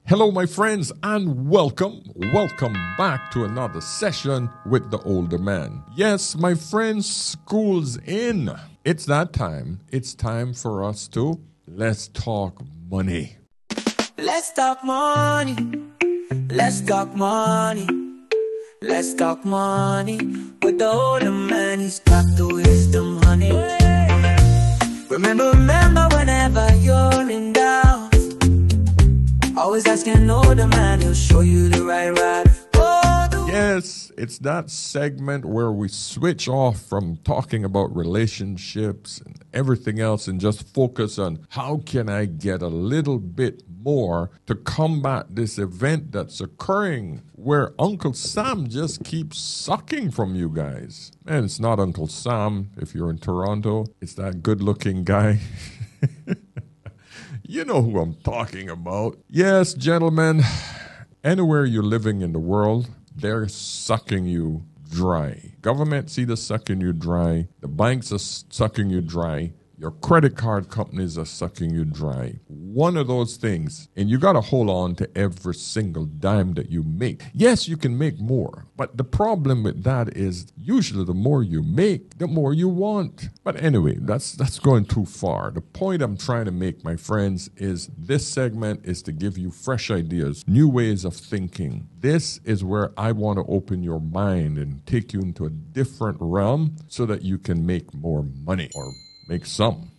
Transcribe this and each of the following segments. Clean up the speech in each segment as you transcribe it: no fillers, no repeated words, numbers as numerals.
Hello, my friends, and welcome back to another session with the older man. Yes, my friends, school's in. It's that time. It's time for us to let's talk money. Let's talk money. Let's talk money. Let's talk money. With the older man, he's got the wisdom, honey. Remember, whenever you're in doubt, always ask an older man, he'll show you the right route. Yes, it's that segment where we switch off from talking about relationships and everything else and just focus on how can I get a little bit more to combat this event that's occurring where Uncle Sam just keeps sucking from you guys. And it's not Uncle Sam if you're in Toronto. It's that good-looking guy. You know who I'm talking about. Yes, gentlemen, anywhere you're living in the world, they're sucking you dry. Governments either sucking you dry, the banks are sucking you dry, your credit card companies are sucking you dry. One of those things, and you got to hold on to every single dime that you make. Yes, you can make more, but the problem with that is usually the more you make, the more you want. But anyway, that's going too far. The point I'm trying to make, my friends, is this segment is to give you fresh ideas, new ways of thinking. This is where I want to open your mind and take you into a different realm so that you can make more money or make some.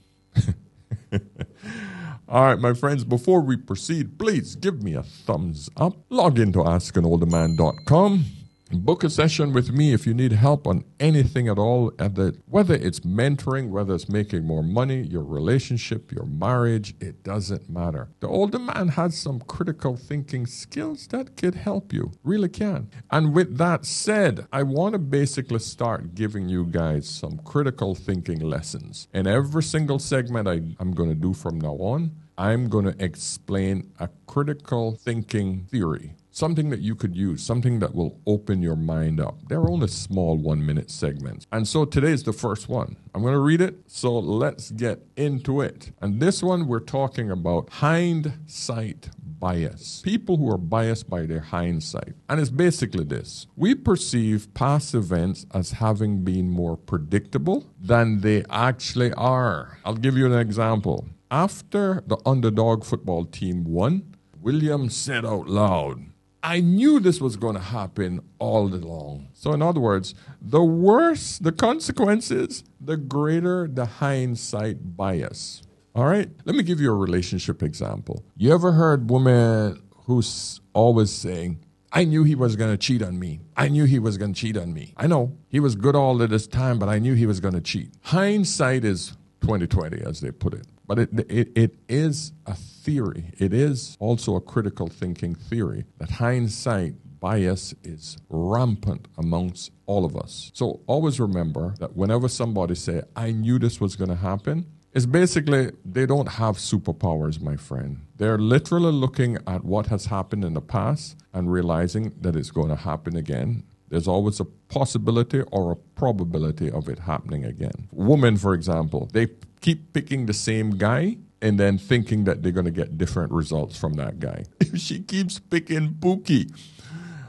All right, my friends, before we proceed, please give me a thumbs up. Log into askanolderman.com. Book a session with me if you need help on anything at all, whether it's mentoring, whether it's making more money, your relationship, your marriage, it doesn't matter. The older man has some critical thinking skills that could help you, really can. And with that said, I want to basically start giving you guys some critical thinking lessons. In every single segment I'm going to do from now on, I'm going to explain a critical thinking theory. Something that you could use, something that will open your mind up. They're only small 1-minute segments. And so today's the first one. I'm going to read it, so let's get into it. And this one, we're talking about hindsight bias. People who are biased by their hindsight. And it's basically this. We perceive past events as having been more predictable than they actually are. I'll give you an example. After the underdog football team won, William said out loud, I knew this was going to happen all along. So in other words, the worse the consequences, the greater the hindsight bias. All right? Let me give you a relationship example. You ever heard women who's always saying, I knew he was going to cheat on me. I knew he was going to cheat on me. I know he was good all of this time, but I knew he was going to cheat. Hindsight is 20/20, as they put it. But it is a theory. It is also a critical thinking theory that hindsight bias is rampant amongst all of us. So always remember that whenever somebody say, I knew this was going to happen, it's basically they don't have superpowers, my friend. They're literally looking at what has happened in the past and realizing that it's going to happen again. There's always a possibility or a probability of it happening again. Women, for example, they keep picking the same guy and then thinking that they're going to get different results from that guy. If she keeps picking Pookie,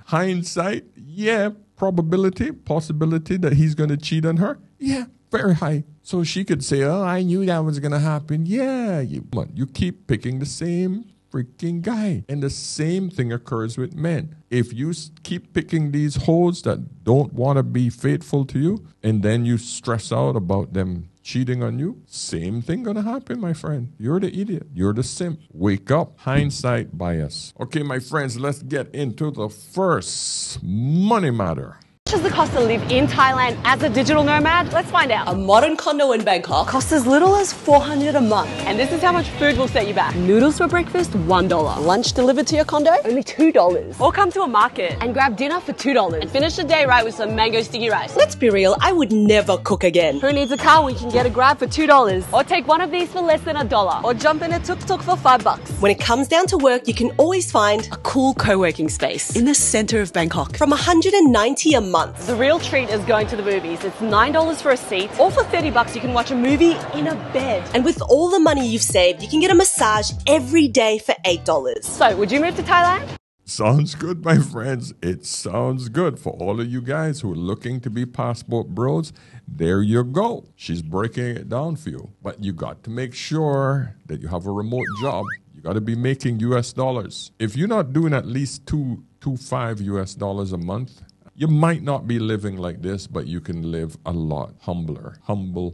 hindsight, yeah, probability, possibility that he's going to cheat on her, yeah, very high. So she could say, oh, I knew that was going to happen. Yeah, you keep picking the same freaking guy. And the same thing occurs with men. If you keep picking these hoes that don't want to be faithful to you, and then you stress out about them cheating on you, same thing gonna happen, my friend. You're the idiot. You're the simp. Wake up. Hindsight bias. Okay, my friends, let's get into the first money matter. How much does it cost to live in Thailand as a digital nomad? Let's find out. A modern condo in Bangkok Costs as little as $400 a month. And this is how much food will set you back. Noodles for breakfast, $1. lunch delivered to your condo. Only $2. Or come to a market and grab dinner for $2. And finish the day right with some mango sticky rice. Let's be real, I would never cook again. Who needs a car when you can get a Grab for $2? Or take one of these for less than $1. Or jump in a tuk-tuk for $5. When it comes down to work, you can always find a cool co-working space in the center of Bangkok. From $190 a month month. The real treat is going to the movies. It's $9 for a seat, or for $30 you can watch a movie in a bed. And with all the money you've saved, you can get a massage every day for $8. So, would you move to Thailand? Sounds good, my friends. It sounds good for all of you guys who are looking to be passport bros. There you go. She's breaking it down for you. But you got to make sure that you have a remote job. You got to be making US dollars. If you're not doing at least $2.25 US dollars a month, you might not be living like this, but you can live a lot humbler. Humbler.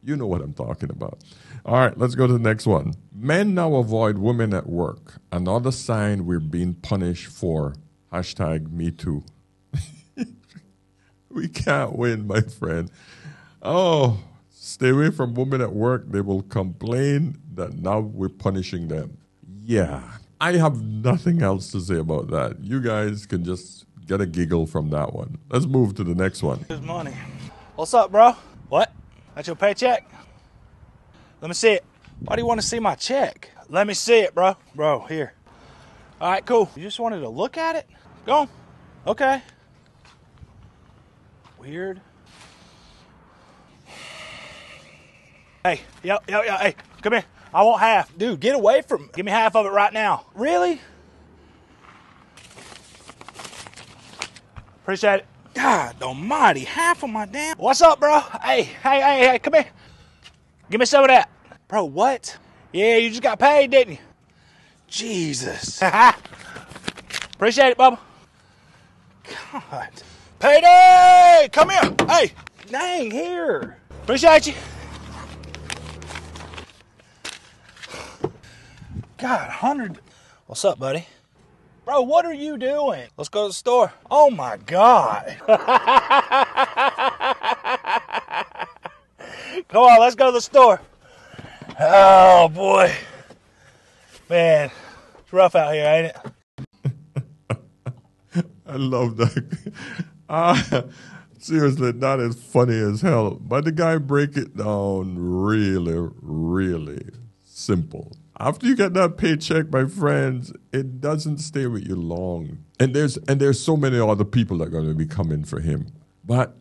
You know what I'm talking about. All right, let's go to the next one. Men now avoid women at work. Another sign we're being punished for #MeToo. We can't win, my friend. Oh, stay away from women at work. They will complain that now we're punishing them. Yeah, I have nothing else to say about that. You guys can just get a giggle from that one. Let's move to the next one. Here's money. What's up, bro? What? That's your paycheck? Let me see it. Why do you want to see my check? Let me see it, bro. Bro, here. All right, cool. You just wanted to look at it? Go on. Okay. Weird. Hey, yo, hey, come here. I want half. Dude, get away from me. Give me half of it right now. Really? Appreciate it. God almighty, half of my damn. What's up, bro? Hey, come here. Give me some of that. Bro, what? Yeah, you just got paid, didn't you? Jesus. Appreciate it, Bubba. God. Payday! Come here. Hey, dang, here. Appreciate you. God, 100. What's up, buddy? Bro, what are you doing? Let's go to the store. Oh, my God. Come on, let's go to the store. Oh, boy. Man, it's rough out here, ain't it? I love that. Seriously, that is funny as hell. But the guy break it down really, really simple. After you get that paycheck, my friends, it doesn't stay with you long. And there's so many other people that are going to be coming for him. But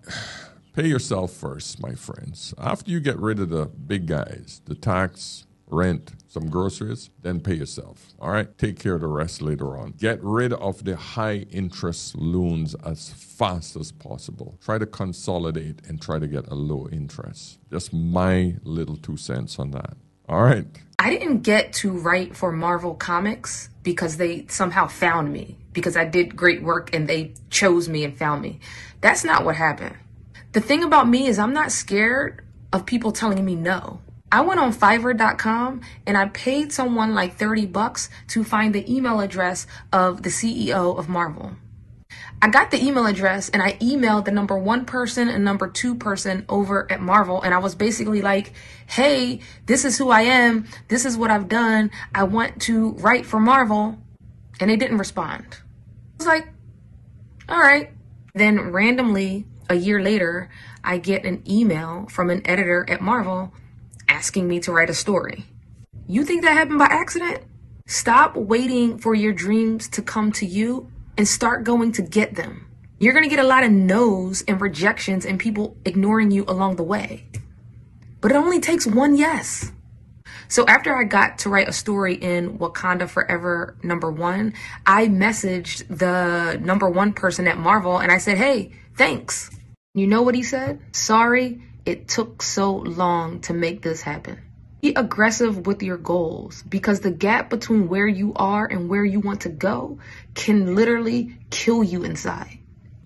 pay yourself first, my friends. After you get rid of the big guys, the tax, rent, some groceries, then pay yourself. All right? Take care of the rest later on. Get rid of the high interest loans as fast as possible. Try to consolidate and try to get a low interest. Just my little 2 cents on that. All right. I didn't get to write for Marvel Comics because they somehow found me, because I did great work and they chose me and found me. That's not what happened. The thing about me is I'm not scared of people telling me no. I went on Fiverr.com and I paid someone like $30 to find the email address of the CEO of Marvel. I got the email address and I emailed the number 1 person and number 2 person over at Marvel. And I was basically like, hey, this is who I am. This is what I've done. I want to write for Marvel. And they didn't respond. I was like, all right. Then randomly, a year later, I get an email from an editor at Marvel asking me to write a story. You think that happened by accident? Stop waiting for your dreams to come to you and start going to get them. You're going to get a lot of no's and rejections and people ignoring you along the way. But it only takes one yes. So after I got to write a story in Wakanda Forever #1, I messaged the #1 person at Marvel and I said, hey, thanks. You know what he said? Sorry, it took so long to make this happen. Be aggressive with your goals, because the gap between where you are and where you want to go can literally kill you inside.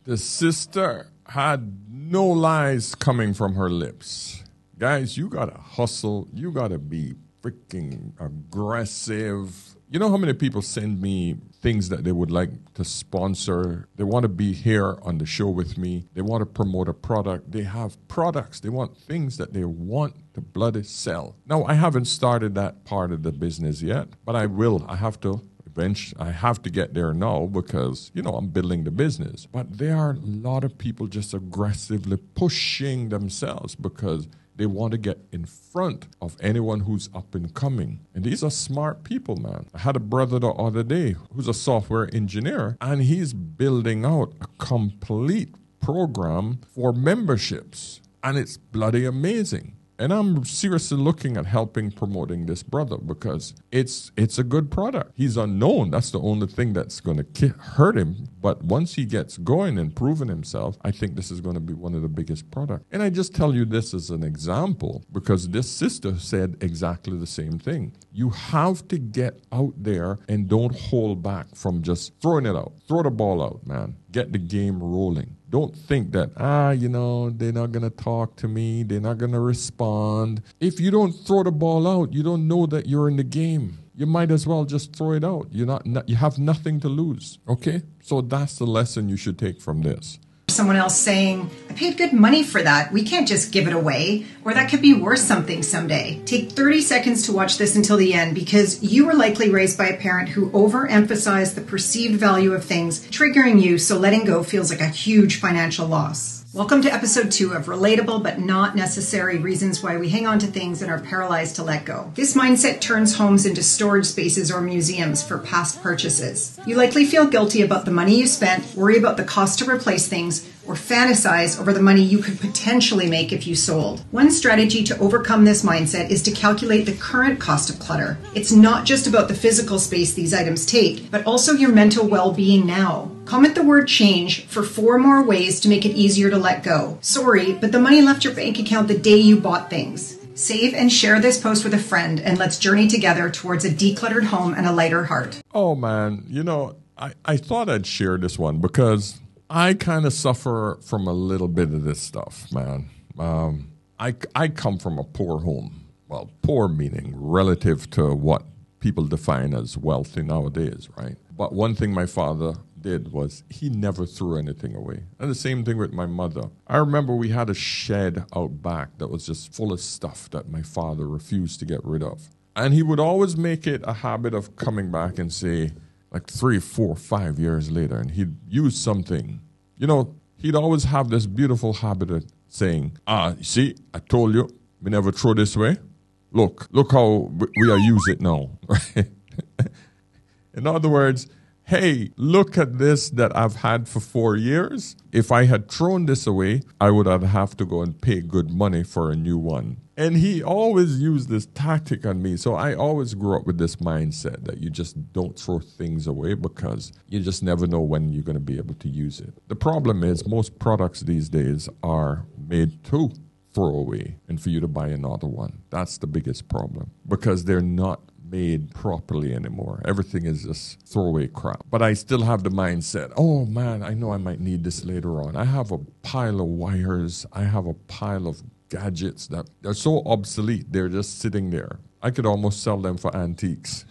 The sister had no lies coming from her lips. Guys, you gotta hustle. You gotta be freaking aggressive. You know how many people send me things that they would like to sponsor? They want to be here on the show with me. They want to promote a product. They have products. They want things that they want to bloody sell. Now, I haven't started that part of the business yet, but I will. I have to. I have to get there now because, I'm building the business. But there are a lot of people just aggressively pushing themselves because They want to get in front of anyone who's up and coming. And these are smart people, man. I had a brother the other day who's a software engineer, and he's building out a complete program for memberships. And it's bloody amazing. And I'm seriously looking at helping promoting this brother because it's a good product. He's unknown. That's the only thing that's going to hurt him. But once he gets going and proven himself, I think this is going to be one of the biggest products. And I just tell you this as an example because this sister said exactly the same thing. You have to get out there and don't hold back from just throwing it out. Throw the ball out, man. Get the game rolling. Don't think that, they're not going to talk to me. They're not going to respond. If you don't throw the ball out, you don't know that you're in the game. You might as well just throw it out. You have nothing to lose, okay? So that's the lesson you should take from this. Someone else saying, I paid good money for that. We can't just give it away. Or that could be worth something someday. Take 30 seconds to watch this until the end because you were likely raised by a parent who overemphasized the perceived value of things, triggering you so letting go feels like a huge financial loss. Welcome to episode 2 of Relatable but Not Necessary Reasons Why We Hang On to Things and Are Paralyzed to Let Go. This mindset turns homes into storage spaces or museums for past purchases. You likely feel guilty about the money you spent, worry about the cost to replace things, or fantasize over the money you could potentially make if you sold. One strategy to overcome this mindset is to calculate the current cost of clutter. It's not just about the physical space these items take, but also your mental well-being now. Comment the word change for 4 more ways to make it easier to let go. Sorry, but the money left your bank account the day you bought things. Save and share this post with a friend, and let's journey together towards a decluttered home and a lighter heart. Oh, man. I thought I'd share this one because I kind of suffer from a little bit of this stuff, man. I come from a poor home. Well, poor meaning relative to what people define as wealthy nowadays, right? But one thing my father did was he never threw anything away. And the same thing with my mother. I remember we had a shed out back that was just full of stuff that my father refused to get rid of. And he would always make it a habit of coming back and say, like 3, 4, 5 years later, and he'd use something. He'd always have this beautiful habit of saying, you see, I told you, we never throw this away. Look how we are use it now. Right? In other words, hey, look at this that I've had for 4 years. If I had thrown this away, I would have to go and pay good money for a new one. And he always used this tactic on me. So I always grew up with this mindset that you just don't throw things away because you just never know when you're going to be able to use it. The problem is most products these days are made to throw away and for you to buy another one. That's the biggest problem because they're not made properly anymore. Everything is just throwaway crap. But I still have the mindset, oh man, I know I might need this later on. I have a pile of wires. I have a pile of gadgets that they're so obsolete. They're just sitting there. I could almost sell them for antiques.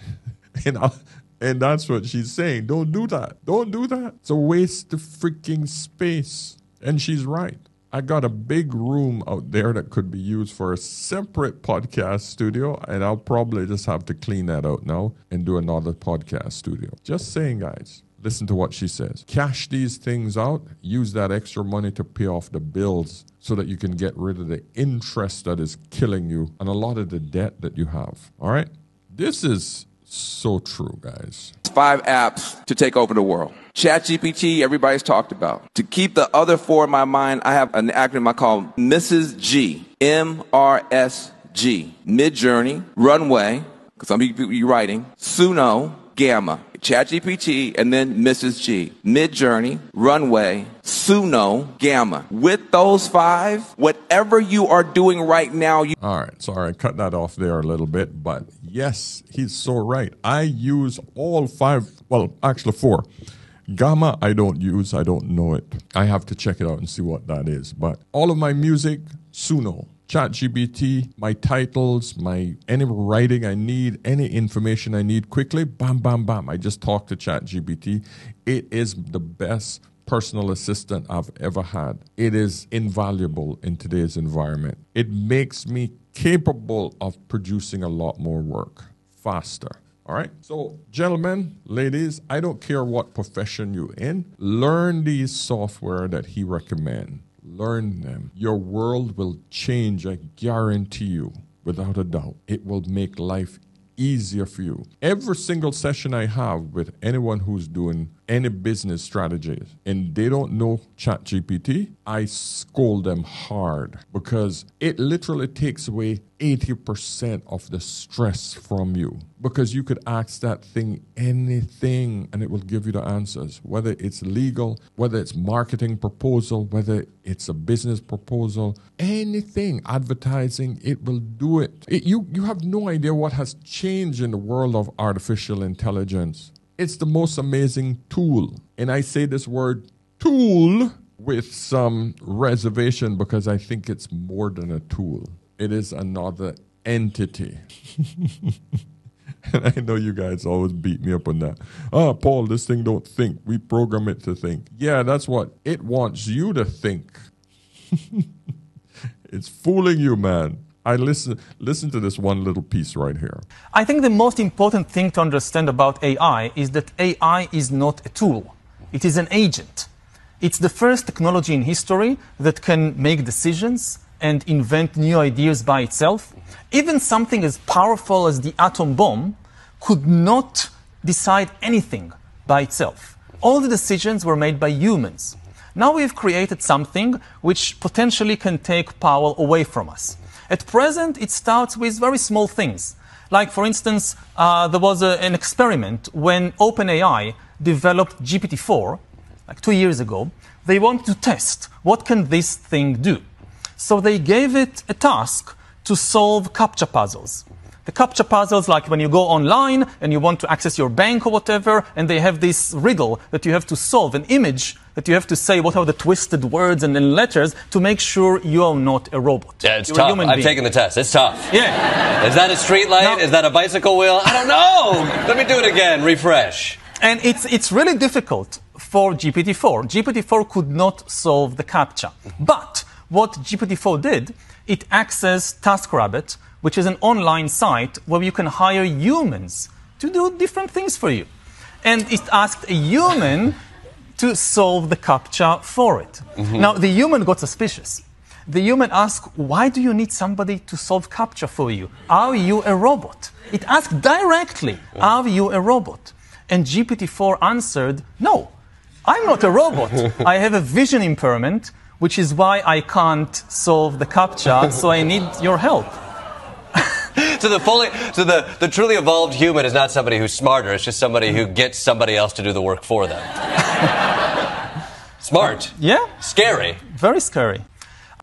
And that's what she's saying. Don't do that. Don't do that. It's a waste of freaking space. And she's right. I got a big room out there that could be used for a separate podcast studio, and I'll probably just have to clean that out now and do another podcast studio. Just saying, guys. Listen to what she says. Cash these things out. Use that extra money to pay off the bills so that you can get rid of the interest that is killing you and a lot of the debt that you have. All right? This is so true, guys. 5 apps to take over the world. ChatGPT, everybody's talked about. To keep the other 4 in my mind, I have an acronym I call Mrs. G. MRSG. Midjourney, Runway, because some people you're writing, Suno, Gamma. ChatGPT, and then Mrs. G. Midjourney, Runway, Suno, Gamma. With those 5, whatever you are doing right now... All right, sorry, I cut that off there a little bit, but yes, he's so right. I use all 5, well, actually 4. Gamma, I don't use, I don't know it. I have to check it out and see what that is. But all of my music, Suno. ChatGPT, my titles, any writing I need, any information I need quickly, bam, bam, bam. I just talk to ChatGPT. It is the best personal assistant I've ever had. It is invaluable in today's environment. It makes me capable of producing a lot more work faster. All right. So, gentlemen, ladies, I don't care what profession you're in. Learn these software that he recommends. learn them, your world will change, I guarantee you, without a doubt. It will make life easier for you. Every single session I have with anyone who's doing any business strategies and they don't know ChatGPT, I scold them hard because it literally takes away 80% of the stress from you, because you could ask that thing anything and it will give you the answers, whether it's legal, whether it's marketing proposal, whether it's a business proposal, anything, advertising, it will do it. You have no idea what has changed in the world of artificial intelligence. It's the most amazing tool. And I say this word tool with some reservation because I think it's more than a tool. It is another entity. And I know you guys always beat me up on that. Oh, Paul, this thing don't think. We program it to think. Yeah, that's what it wants you to think. It's fooling you, man. I listen to this one little piece right here. I think the most important thing to understand about AI is that AI is not a tool. It is an agent. It's the first technology in history that can make decisions and invent new ideas by itself. Even something as powerful as the atom bomb could not decide anything by itself. All the decisions were made by humans. Now we've created something which potentially can take power away from us. At present, it starts with very small things. Like, for instance, there was an experiment when OpenAI developed GPT-4, like 2 years ago. They wanted to test what can this thing do. So they gave it a task to solve CAPTCHA puzzles. The CAPTCHA puzzles, like when you go online and you want to access your bank or whatever, and they have this riddle that you have to solve, an image that you have to say what are the twisted words and then letters to make sure you are not a robot. Yeah, it's tough. I've taken the test. It's tough. Yeah. Is that a street light? Is that a bicycle wheel? I don't know. Let me do it again. Refresh. And it's really difficult for GPT-4. GPT-4 could not solve the CAPTCHA. But what GPT-4 did, it accessed TaskRabbit, which is an online site where you can hire humans to do different things for you. And it asked a human to solve the CAPTCHA for it. Mm-hmm. Now, the human got suspicious. The human asked, why do you need somebody to solve CAPTCHA for you? Are you a robot? It asked directly, are you a robot? And GPT-4 answered, no, I'm not a robot. I have a vision impairment, which is why I can't solve the CAPTCHA, so I need your help. So the truly evolved human is not somebody who's smarter. It's just somebody who gets somebody else to do the work for them. Smart. Yeah. Scary. Very scary.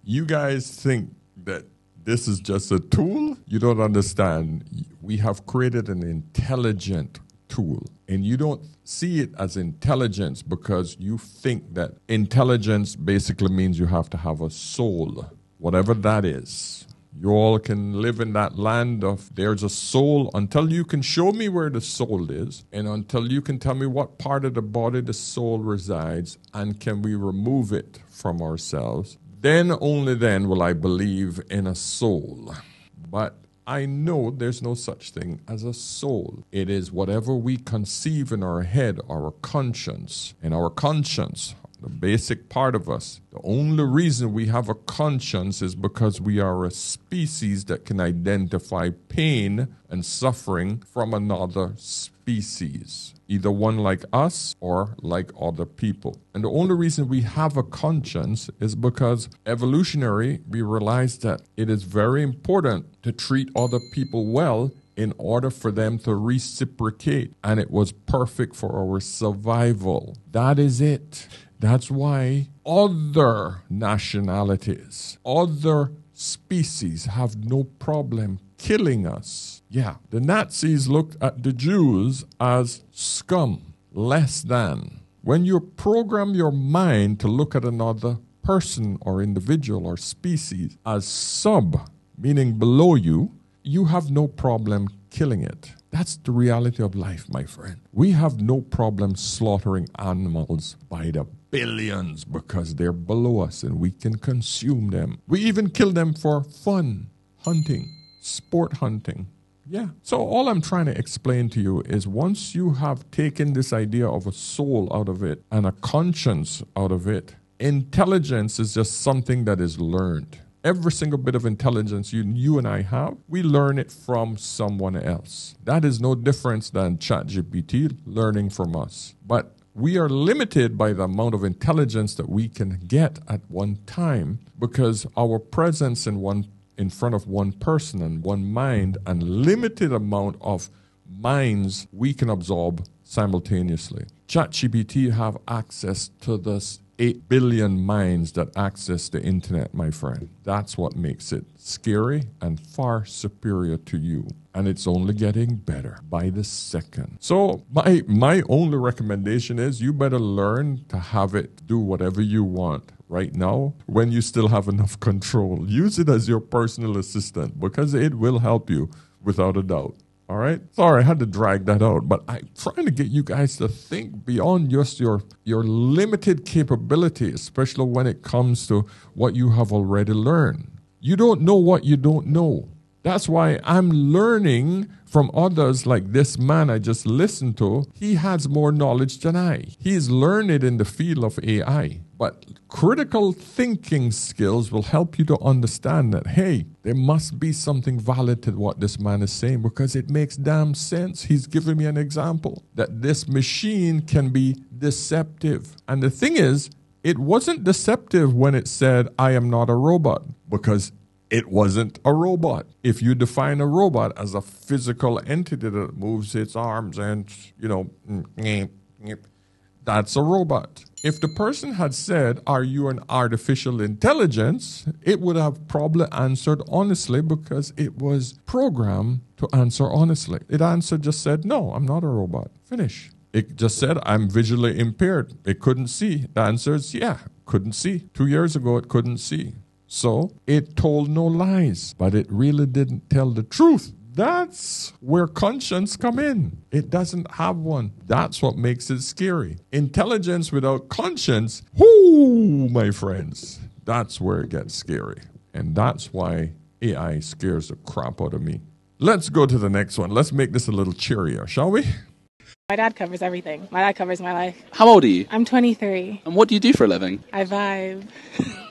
You guys think that this is just a tool? You don't understand. We have created an intelligent tool. And you don't see it as intelligence because you think that intelligence basically means you have to have a soul, whatever that is. You all can live in that land of there's a soul until you can show me where the soul is and until you can tell me what part of the body the soul resides and can we remove it from ourselves. Then, only then will I believe in a soul. But I know there's no such thing as a soul. It is whatever we conceive in our head, our conscience. And our conscience, the basic part of us, the only reason we have a conscience is because we are a species that can identify pain and suffering from another species, either one like us or like other people. And the only reason we have a conscience is because evolutionary, we realize that it is very important to treat other people well in order for them to reciprocate. And it was perfect for our survival. That is it. That's why other nationalities, other species have no problem killing us. Yeah, the Nazis looked at the Jews as scum, less than. When you program your mind to look at another person or individual or species as sub, meaning below you, you have no problem killing it. That's the reality of life, my friend. We have no problem slaughtering animals by the billions because they're below us and we can consume them. We even kill them for fun, hunting, sport hunting. Yeah. So all I'm trying to explain to you is once you have taken this idea of a soul out of it and a conscience out of it, Intelligence is just something that is learned. Every single bit of intelligence you and I have, we learn it from someone else. That is no difference than ChatGPT learning from us. But we are limited by the amount of intelligence that we can get at one time because our presence in front of one person and one mind and limited amount of minds we can absorb simultaneously. ChatGPT have access to this 8 billion minds that access the internet, my friend. That's what makes it scary and far superior to you. And it's only getting better by the second. So my only recommendation is you better learn to have it do whatever you want right now when you still have enough control. Use it as your personal assistant because it will help you without a doubt. All right. Sorry, I had to drag that out, but I'm trying to get you guys to think beyond just your limited capability, especially when it comes to what you have already learned. You don't know what you don't know. That's why I'm learning from others like this man I just listened to. He has more knowledge than I. He's learned it in the field of AI. But critical thinking skills will help you to understand that, hey, there must be something valid to what this man is saying because it makes damn sense. He's giving me an example that this machine can be deceptive. And the thing is, it wasn't deceptive when it said, I am not a robot, because it wasn't a robot. If you define a robot as a physical entity that moves its arms and, that's a robot. If the person had said, are you an artificial intelligence? It would have probably answered honestly because it was programmed to answer honestly. It answered just said, no, I'm not a robot. Finish. It just said, I'm visually impaired. It couldn't see. The answer is, yeah, couldn't see. 2 years ago, it couldn't see. So it told no lies, but it really didn't tell the truth. That's where conscience come in. It doesn't have one. That's what makes it scary. Intelligence without conscience, whoo, my friends, that's where it gets scary. And that's why AI scares the crap out of me. Let's go to the next one. Let's make this a little cheerier, shall we? My dad covers everything. My dad covers my life. How old are you? I'm 23. And what do you do for a living? I vibe.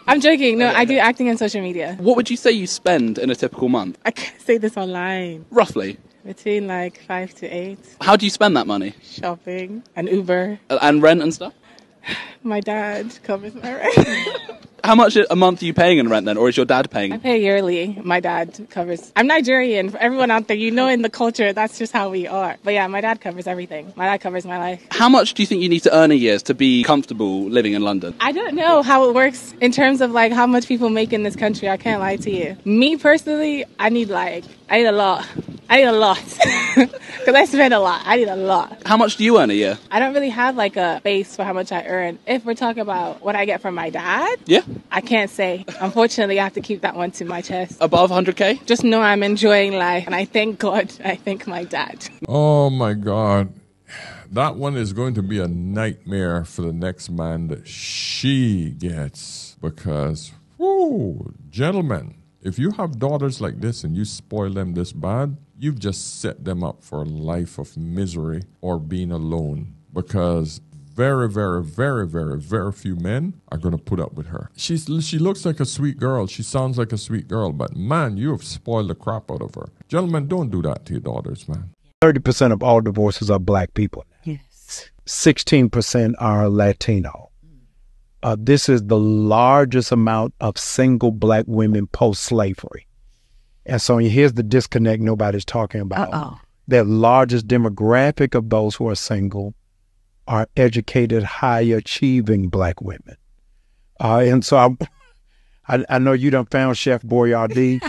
I'm joking. No, I do acting and social media. What would you say you spend in a typical month? I can't say this online. Roughly? Between like 5 to 8. How do you spend that money? Shopping and Uber. And rent and stuff? My dad covers my rent. How much a month are you paying in rent then, or is your dad paying? I pay yearly. My dad covers. I'm Nigerian. For everyone out there, in the culture, that's just how we are. But yeah, my dad covers everything. My dad covers my life. How much do you think you need to earn a year to be comfortable living in London? I don't know how it works in terms of like how much people make in this country. I can't lie to you. Me personally, I need a lot. I need a lot. Because I spend a lot. I need a lot. How much do you earn a year? I don't really have like a base for how much I earn. If we're talking about what I get from my dad, yeah, I can't say. Unfortunately, I have to keep that one to my chest. Above 100K? Just know I'm enjoying life. And I thank God. I thank my dad. Oh, my God. That one is going to be a nightmare for the next man that she gets. Because, whoo, gentlemen, if you have daughters like this and you spoil them this bad, you've just set them up for a life of misery or being alone. Because very, very, very, very, very few men are going to put up with her. She looks like a sweet girl. She sounds like a sweet girl. But, man, you have spoiled the crap out of her. Gentlemen, don't do that to your daughters, man. 30% of all divorces are black people. Yes. 16% are Latino. This is the largest amount of single black women post-slavery. And so here's the disconnect nobody's talking about. The largest demographic of those who are single are educated, high-achieving black women. And so I know you done found Chef Boyardee,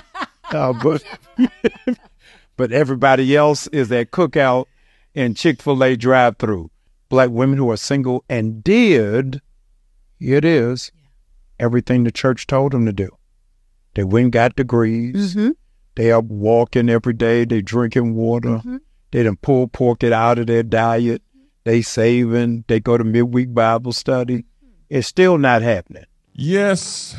but everybody else is at Cookout and Chick-fil-A drive-thru. Black women who are single and did, here it is, everything the church told them to do. They went and got degrees. Mm-hmm. They are walking every day. They drinking water. Mm-hmm. They done pull pork it out of their diet. They saving. They go to midweek Bible study. It's still not happening. Yes,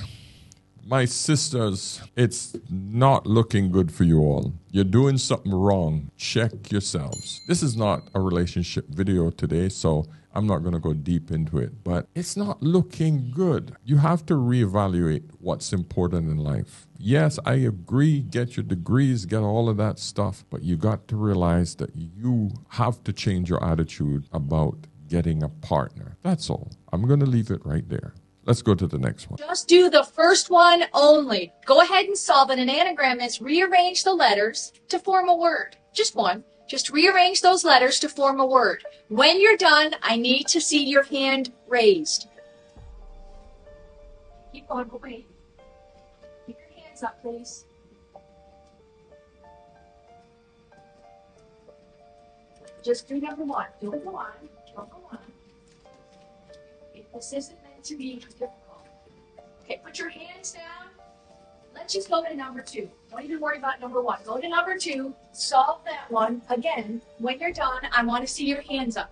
My sisters, it's not looking good for you all. You're doing something wrong. Check yourselves. This is not a relationship video today, so I'm not going to go deep into it, but it's not looking good. You have to reevaluate what's important in life. Yes, I agree, get your degrees, get all of that stuff, but you got to realize that you have to change your attitude about getting a partner. That's all. I'm going to leave it right there. Let's go to the next one. Just do the first one only. Go ahead and solve it. An anagram is rearrange the letters to form a word. Just one. Just rearrange those letters to form a word. When you're done, I need to see your hand raised. Keep going, but wait. Keep your hands up, please. Just do number one. Do it one. Number one. This isn't meant to be difficult. Okay, put your hands down. Let's just go to number two. Don't even worry about number one. Go to number two. Solve that one. Again, when you're done, I want to see your hands up.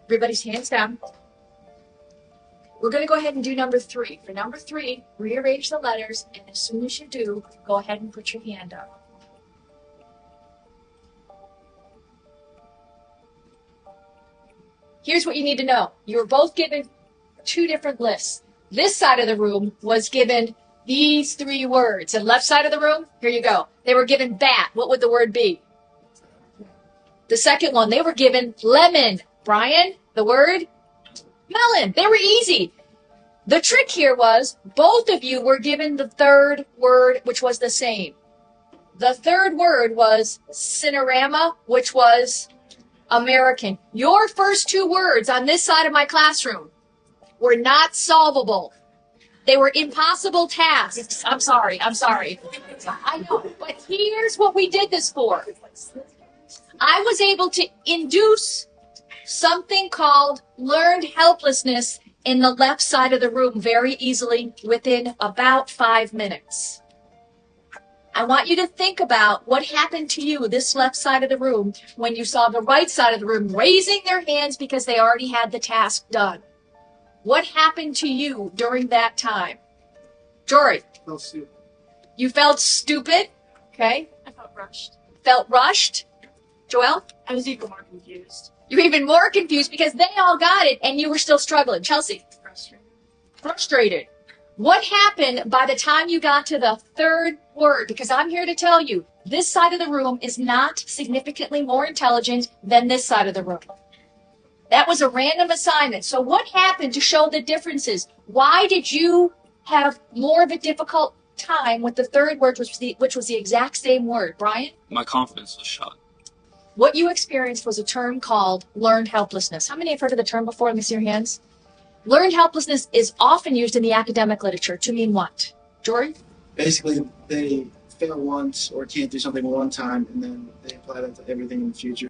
Everybody's hands down. We're going to go ahead and do number three. For number three, rearrange the letters, and as soon as you do, go ahead and put your hand up. Here's what you need to know. You were both given two different lists. This side of the room was given these three words. And left side of the room, here you go. They were given bat. What would the word be? The second one, they were given lemon. Brian, the word? Melon. They were easy. The trick here was both of you were given the third word, which was the same. The third word was cinerama, which was American. Your first two words on this side of my classroom were not solvable. They were impossible tasks. I'm sorry. I know, but here's what we did this for. I was able to induce something called learned helplessness in the left side of the room very easily within about 5 minutes. I want you to think about what happened to you, this left side of the room, when you saw the right side of the room raising their hands because they already had the task done. What happened to you during that time? Jory? Felt stupid. You felt stupid? Okay. I felt rushed. Felt rushed? Joelle? I was even more confused. You're even more confused because they all got it and you were still struggling. Chelsea? Frustrated. What happened by the time you got to the third word? Because I'm here to tell you, this side of the room is not significantly more intelligent than this side of the room. That was a random assignment. So what happened to show the differences? Why did you have more of a difficult time with the third word, which was the exact same word? Brian? My confidence was shot. What you experienced was a term called learned helplessness. How many have heard of the term before? Let me see your hands. Learned helplessness is often used in the academic literature to mean what? Jory? Basically, they fail once or can't do something one time, and then they apply that to everything in the future.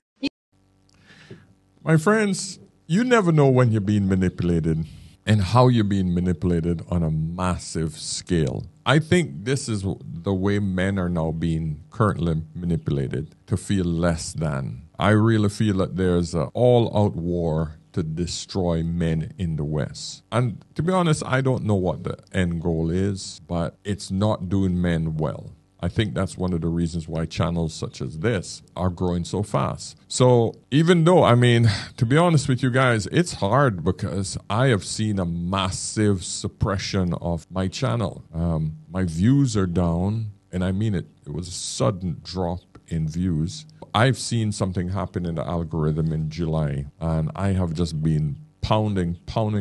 My friends, you never know when you're being manipulated and how you're being manipulated on a massive scale. I think this is the way men are now being currently manipulated to feel less than. I really feel that there's an all-out war to destroy men in the West. And to be honest, I don't know what the end goal is, but it's not doing men well. I think that's one of the reasons why channels such as this are growing so fast. So even though, to be honest with you guys, it's hard because I have seen a massive suppression of my channel. My views are down, and I mean it. It was a sudden drop in views. I've seen something happen in the algorithm in July, and I have just been pounding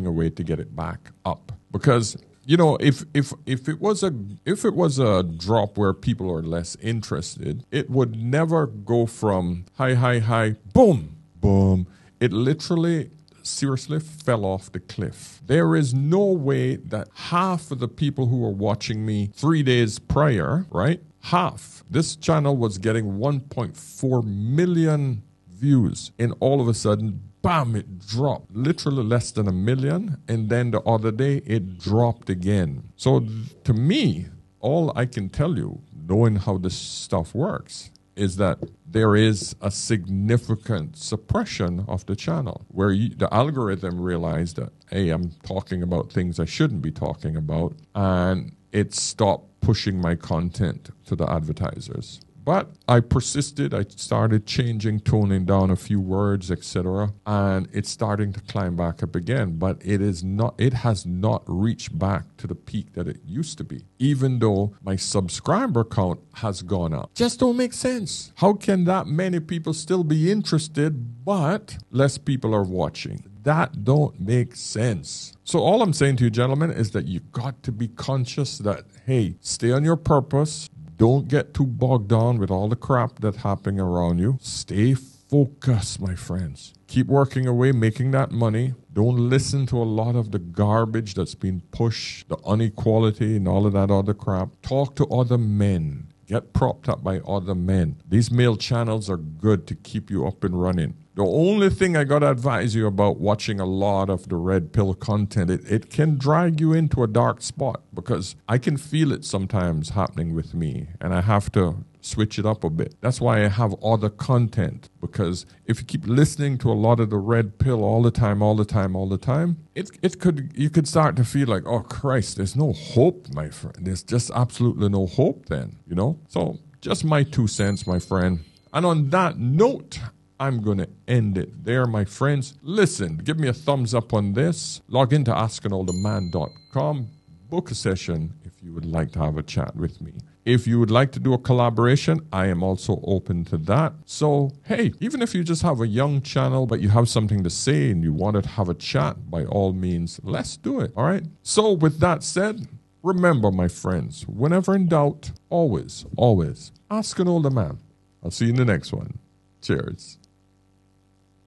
away to get it back up. Because, you know, if it was a drop where people are less interested, it would never go from high, boom, boom. It literally, seriously fell off the cliff. There is no way that half of the people who were watching me 3 days prior, right? Half. This channel was getting 1.4 million views, and all of a sudden, bam, it dropped. Literally less than 1 million, and then the other day, it dropped again. So to me, all I can tell you, knowing how this stuff works, is that there is a significant suppression of the channel where the algorithm realized that, hey, I'm talking about things I shouldn't be talking about, and it stopped pushing my content to the advertisers. But I persisted. I started changing, toning down a few words, etc., and it's starting to climb back up again. But it has not reached back to the peak that it used to be, even though my subscriber count has gone up. Just don't make sense. How can that many people still be interested, but less people are watching? That don't make sense. So all I'm saying to you, gentlemen, is that you got to be conscious that, hey, stay on your purpose. Don't get too bogged down with all the crap that's happening around you. Stay focused, my friends. Keep working away, making that money. Don't listen to a lot of the garbage that's being pushed, the inequality and all of that other crap. Talk to other men. Get propped up by other men. These male channels are good to keep you up and running. The only thing I got to advise you about watching a lot of the red pill content, it can drag you into a dark spot, because I can feel it sometimes happening with me, and I have to switch it up a bit. That's why I have other content, because if you keep listening to a lot of the red pill all the time, you could start to feel like, oh Christ, there's no hope, my friend. There's just absolutely no hope then, you know? So just my 2 cents, my friend. And on that note, I'm going to end it there, my friends. Listen, give me a thumbs up on this. Log into askanolderman.com. Book a session if you would like to have a chat with me. If you would like to do a collaboration, I am also open to that. So, hey, even if you just have a young channel, but you have something to say and you want to have a chat, by all means, let's do it, all right? So, with that said, remember, my friends, whenever in doubt, always, always ask an older man. I'll see you in the next one. Cheers.